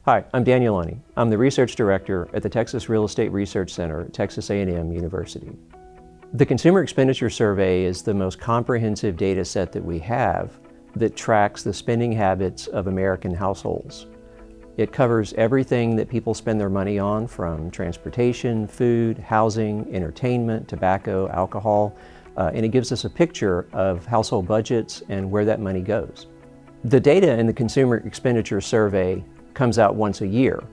Hi, I'm Daniel Loney. I'm the Research Director at the Texas Real Estate Research Center at Texas A&M University. The Consumer Expenditure Survey is the most comprehensive data set that we have that tracks the spending habits of American households. It covers everything that people spend their money on, from transportation, food, housing, entertainment, tobacco, alcohol, and it gives us a picture of household budgets and where that money goes. The data in the Consumer Expenditure Survey comes out once a year,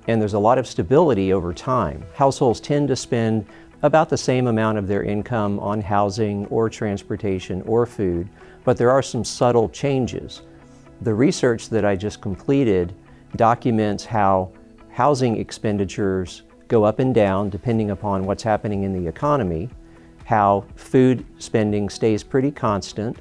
and there's a lot of stability over time. Households tend to spend about the same amount of their income on housing or transportation or food, but there are some subtle changes. The research that I just completed documents how housing expenditures go up and down depending upon what's happening in the economy, how food spending stays pretty constant,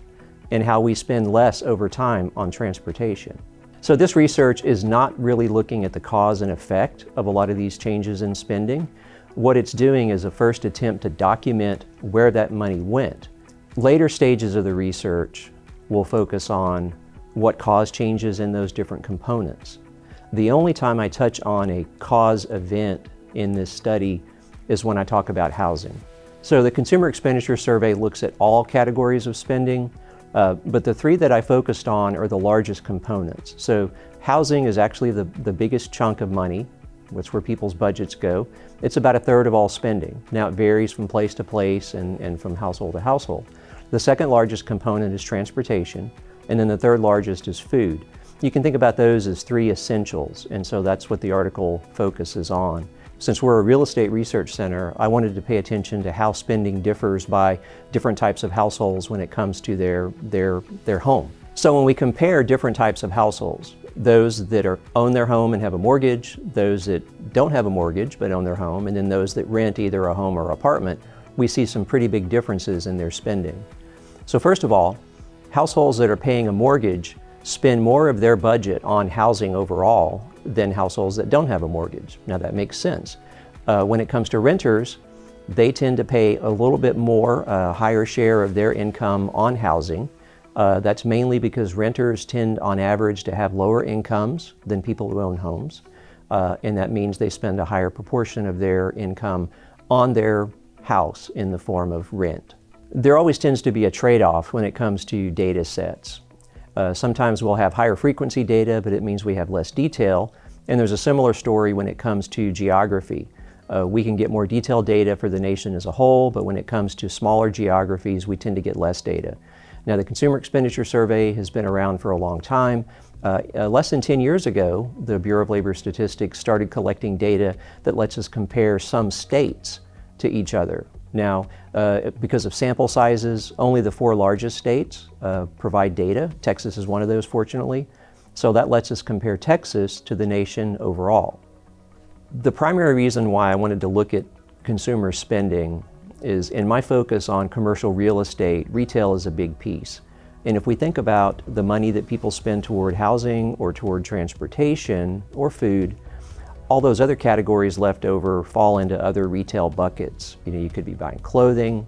and how we spend less over time on transportation. So this research is not really looking at the cause and effect of a lot of these changes in spending. What it's doing is a first attempt to document where that money went. Later stages of the research will focus on what caused changes in those different components. The only time I touch on a cause event in this study is when I talk about housing. So the Consumer Expenditure Survey looks at all categories of spending, but the three that I focused on are the largest components. So housing is actually the biggest chunk of money. That's where people's budgets go. It's about a third of all spending. Now it varies from place to place and from household to household. The second largest component is transportation, and then the third largest is food. You can think about those as three essentials, and so that's what the article focuses on. Since we're a real estate research center, I wanted to pay attention to how spending differs by different types of households when it comes to their home. So when we compare different types of households, those that own their home and have a mortgage, those that don't have a mortgage but own their home, and then those that rent either a home or apartment, we see some pretty big differences in their spending. So first of all, households that are paying a mortgage spend more of their budget on housing overall than households that don't have a mortgage. Now that makes sense. When it comes to renters, they tend to pay a little bit more, a higher share of their income on housing. That's mainly because renters tend on average to have lower incomes than people who own homes. And that means they spend a higher proportion of their income on their house in the form of rent. There always tends to be a trade-off when it comes to data sets. Sometimes we'll have higher frequency data, but it means we have less detail. And there's a similar story when it comes to geography. We can get more detailed data for the nation as a whole, but when it comes to smaller geographies, we tend to get less data. Now, the Consumer Expenditure Survey has been around for a long time. Less than 10 years ago, the Bureau of Labor Statistics started collecting data that lets us compare some states to each other. Now, because of sample sizes, only the 4 largest states provide data. Texas is one of those, fortunately. So that lets us compare Texas to the nation overall. The primary reason why I wanted to look at consumer spending is, in my focus on commercial real estate, retail is a big piece. And if we think about the money that people spend toward housing or toward transportation or food, all those other categories left over fall into other retail buckets. You could be buying clothing,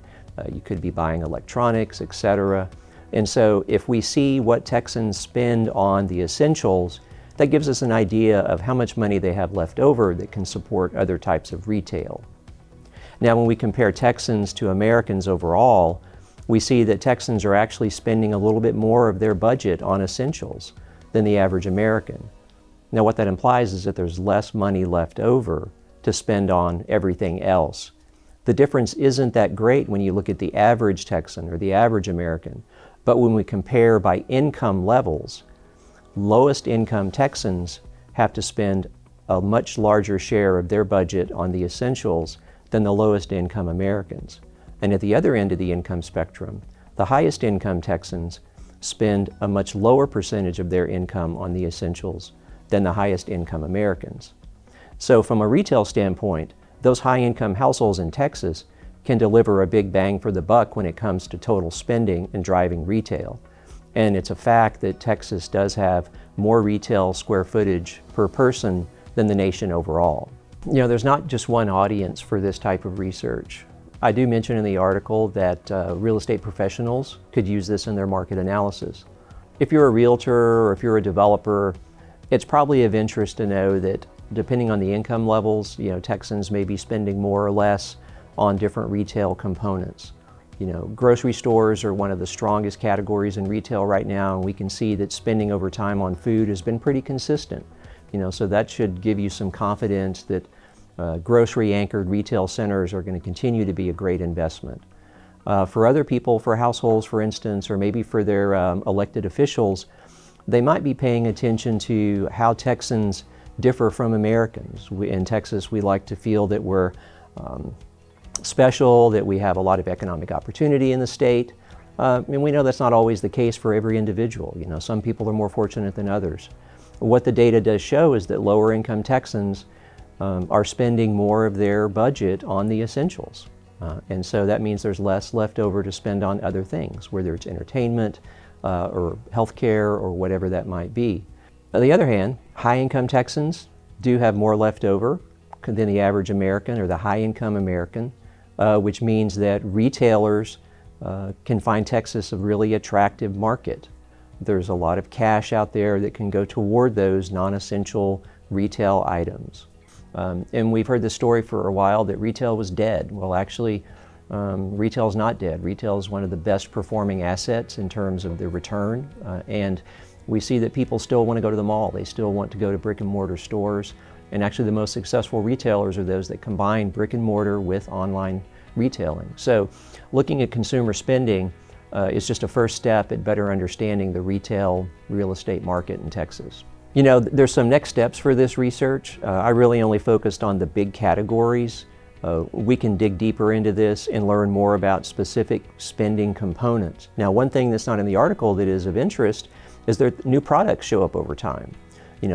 you could be buying electronics, etc. And so if we see what Texans spend on the essentials, that gives us an idea of how much money they have left over that can support other types of retail. Now, when we compare Texans to Americans overall, we see that Texans are actually spending a little bit more of their budget on essentials than the average American. Now, what that implies is that there's less money left over to spend on everything else. The difference isn't that great when you look at the average Texan or the average American, but when we compare by income levels, lowest income Texans have to spend a much larger share of their budget on the essentials than the lowest income Americans. And at the other end of the income spectrum, the highest income Texans spend a much lower percentage of their income on the essentials than the highest income Americans. So from a retail standpoint, those high income households in Texas can deliver a big bang for the buck when it comes to total spending and driving retail. And it's a fact that Texas does have more retail square footage per person than the nation overall. There's not just one audience for this type of research. I do mention in the article that real estate professionals could use this in their market analysis. If you're a realtor or if you're a developer, It's probably of interest to know that depending on the income levels, Texans may be spending more or less on different retail components. Grocery stores are one of the strongest categories in retail right now, and we can see that spending over time on food has been pretty consistent. So that should give you some confidence that grocery-anchored retail centers are going to continue to be a great investment. For other people, for households, for instance, or maybe for their elected officials, they might be paying attention to how Texans differ from Americans. In Texas, we like to feel that we're special, that we have a lot of economic opportunity in the state. And we know that's not always the case for every individual. Some people are more fortunate than others. What the data does show is that lower income Texans are spending more of their budget on the essentials. And so that means there's less left over to spend on other things, whether it's entertainment or healthcare or whatever that might be. On the other hand, high-income Texans do have more left over than the average American or the high-income American, which means that retailers can find Texas a really attractive market. There's a lot of cash out there that can go toward those non-essential retail items. And we've heard the story for a while that retail was dead. Well, actually, retail is not dead. Retail is one of the best performing assets in terms of the return. And we see that people still want to go to the mall. They still want to go to brick and mortar stores. And actually the most successful retailers are those that combine brick and mortar with online retailing. So looking at consumer spending is just a first step at better understanding the retail real estate market in Texas. There's some next steps for this research. I really only focused on the big categories. We can dig deeper into this and learn more about specific spending components. Now, one thing that's not in the article that is of interest is that new products show up over time.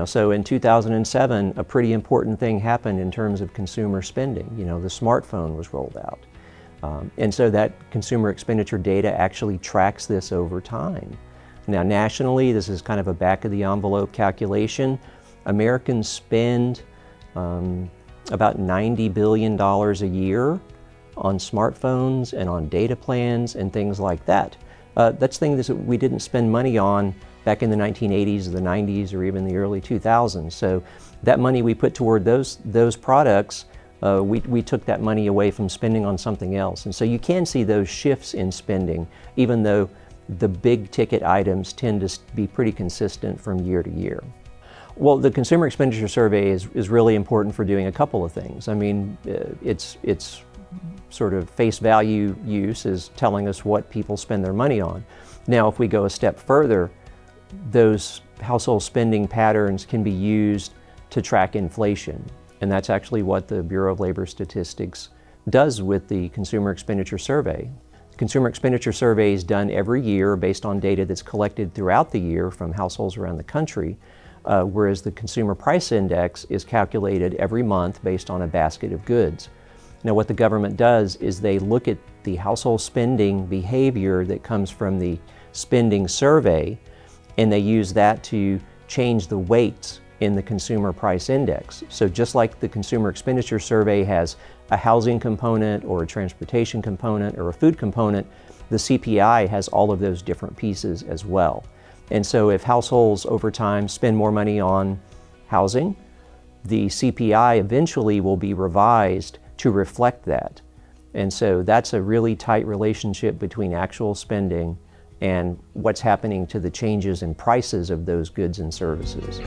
So in 2007, a pretty important thing happened in terms of consumer spending. The smartphone was rolled out. And so that consumer expenditure data actually tracks this over time. Now, nationally, this is kind of a back-of-the-envelope calculation. Americans spend about $90 billion a year on smartphones and on data plans and things like that. That's things that we didn't spend money on back in the 1980s, the 90s, or even the early 2000s. So that money we put toward those products, we took that money away from spending on something else. And so you can see those shifts in spending, even though the big ticket items tend to be pretty consistent from year to year. Well, the Consumer Expenditure Survey is really important for doing a couple of things. I mean, it's sort of face value use is telling us what people spend their money on. Now, if we go a step further, those household spending patterns can be used to track inflation. And that's actually what the Bureau of Labor Statistics does with the Consumer Expenditure Survey. The Consumer Expenditure Survey is done every year based on data that's collected throughout the year from households around the country, whereas the Consumer Price Index is calculated every month based on a basket of goods. Now, what the government does is they look at the household spending behavior that comes from the spending survey, and they use that to change the weights in the Consumer Price Index. So just like the Consumer Expenditure Survey has a housing component or a transportation component or a food component, the CPI has all of those different pieces as well. And so if households over time spend more money on housing, the CPI eventually will be revised to reflect that. And so that's a really tight relationship between actual spending and what's happening to the changes in prices of those goods and services.